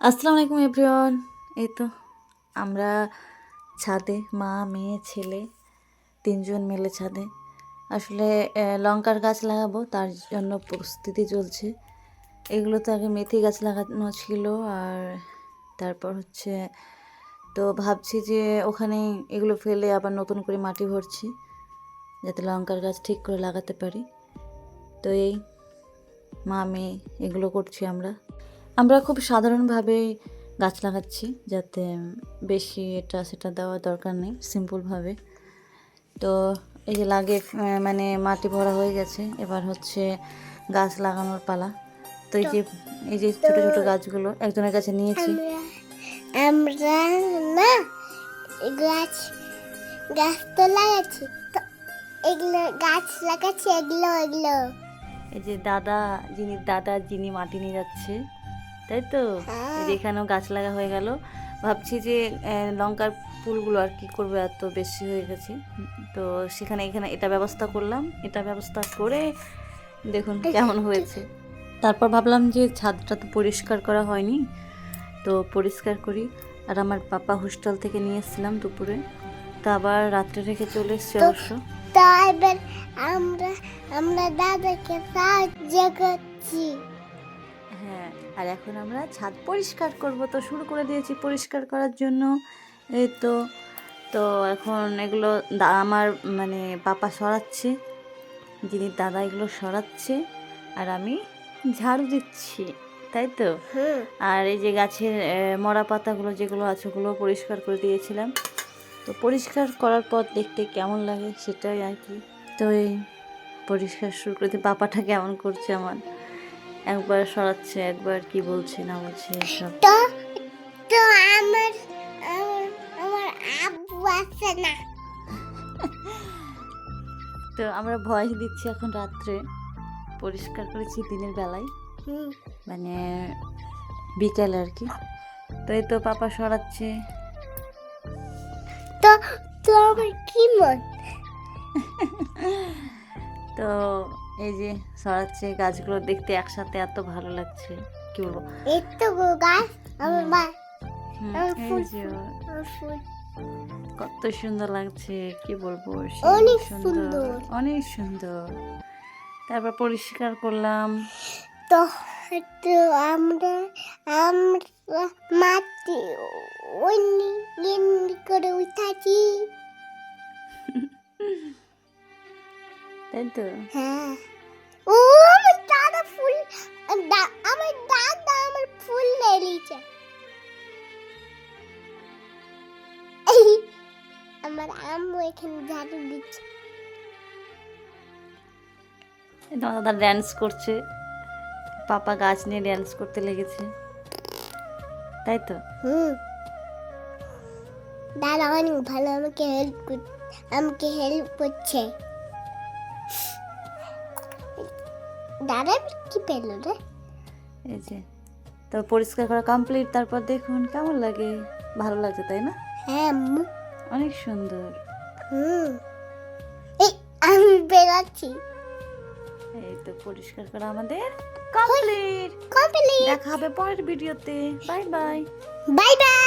আসসালামু আলাইকুম এভরিওয়ান। এই তো আমরা ছাদে, মা মেয়ে ছেলে তিনজন মিলে ছাদে আসলে লঙ্কার গাছ লাগাবো, তার জন্য প্রস্তুতি চলছে। এগুলো তো আগে মেথি গাছ লাগানো ছিল, আর তারপর তো ভাবছি যে ওখানে এগুলো ফেলে আবার নতুন করে মাটি ভরছি, যাতে লঙ্কার গাছ ঠিক করে লাগাতে পারি। তো এই মা মেয়ে এগুলো করছি। আমরা খুব সাধারণভাবেই গাছ লাগাচ্ছি, যাতে বেশি এটা সেটা দেওয়ার দরকার নেই, সিম্পলভাবে। তো এই যে মানে মাটি ভরা হয়ে গেছে, এবার গাছ লাগানোর পালা। তো এই যে ছোটো ছোটো গাছগুলো একজনের কাছে নিয়েছি। আমরা না গাছ গাছ তো লাগাচ্ছি, তো এগুলো গাছ লাগাচ্ছি, এগুলো এই যে যিনি মাটি নিয়ে যাচ্ছে, তাই তো। এই যে এখানেও গাছ লাগা হয়ে গেল। ভাবছি যে লঙ্কার ফুলগুলো আর কি করবো, এত বেশি হয়ে গেছে। তো এখানে এটা ব্যবস্থা করলাম, এটা ব্যবস্থা করে দেখুন কেমন হয়েছে। তারপর ভাবলাম যে ছাদটা তো পরিষ্কার করা হয়নি, তো পরিষ্কার করি। আর আমার পাপা হোস্টেল থেকে নিয়ে এসেছিলাম দুপুরে, তো আবার রাত্রে রেখে চলে এসছি অবশ্য। তো এবার আমরা আমরা দাদাকে সাহায্য করছি। হ্যাঁ, আর এখন আমরা ছাদ পরিষ্কার করব, তো শুরু করে দিয়েছি পরিষ্কার করার জন্য। এই তো তো এখন এগুলো আমার মানে পাপা সরাচ্ছে, যিনি দাদা এগুলো সরাচ্ছে, আর আমি ঝাড়ু দিচ্ছি, তাই তো। আর এই যে গাছের মরা পাতাগুলো যেগুলো আছে ওগুলো পরিষ্কার করে দিয়েছিলাম। তো পরিষ্কার করার পর দেখতে কেমন লাগে সেটাই আর কি। তো এই পরিষ্কার শুরু করে দিয়ে পাপাটা কেমন করছে, আমার একবার সরাচ্ছে, একবার কি বলছে না বলছে সব। তো তো আমার আমার আমার আব্বু আছে না, তো আমরা ভয়েস দিচ্ছি এখন রাত্রে, পরিষ্কার করেছি দিনের বেলায়, মানে বিকেলে আর কি। তো এই তো পাপা সরাচ্ছে। তো তো আমার কি মন তো এই যে সরাচ্ছে, গাছগুলো দেখতে একসাথে এত ভালো লাগছে, কি বলবো। এই তো গাছ আমার মা এই যে কত সুন্দর লাগছে, কি বলবো, অনেক সুন্দর, অনেক সুন্দর। তারপর পরিষ্কার করলাম। তো তো আমরা আমরা মাটি অন্য করে উঠাচ্ছি, তাই তো। হ্যাঁ। ও আমার দাদা ফুল, আমার দাদা আমার ফুল নিয়েছে। আমার আম্মু এখানে ঝাড়ু দিচ্ছে। তোমার দাদা ড্যান্স করছে, পাপা গাছ নিয়ে ড্যান্স করতে লেগেছে, তাই তো। দাদা অনেক ভালো আমাকে হেল্প করছে। দাদা কি পেল রে? এই যে তো পরিষ্কার করা কমপ্লিট। তারপর দেখুন কেমন লাগে, ভালো লাগছে তাই না? হ্যাঁ আম্মু, অনেক সুন্দর। এই আমি বেরাচ্ছি। এই তো পরিষ্কার করা আমাদের কমপ্লিট। কমপ্লিট। দেখা হবে পরের ভিডিওতে। Bye bye. Bye bye.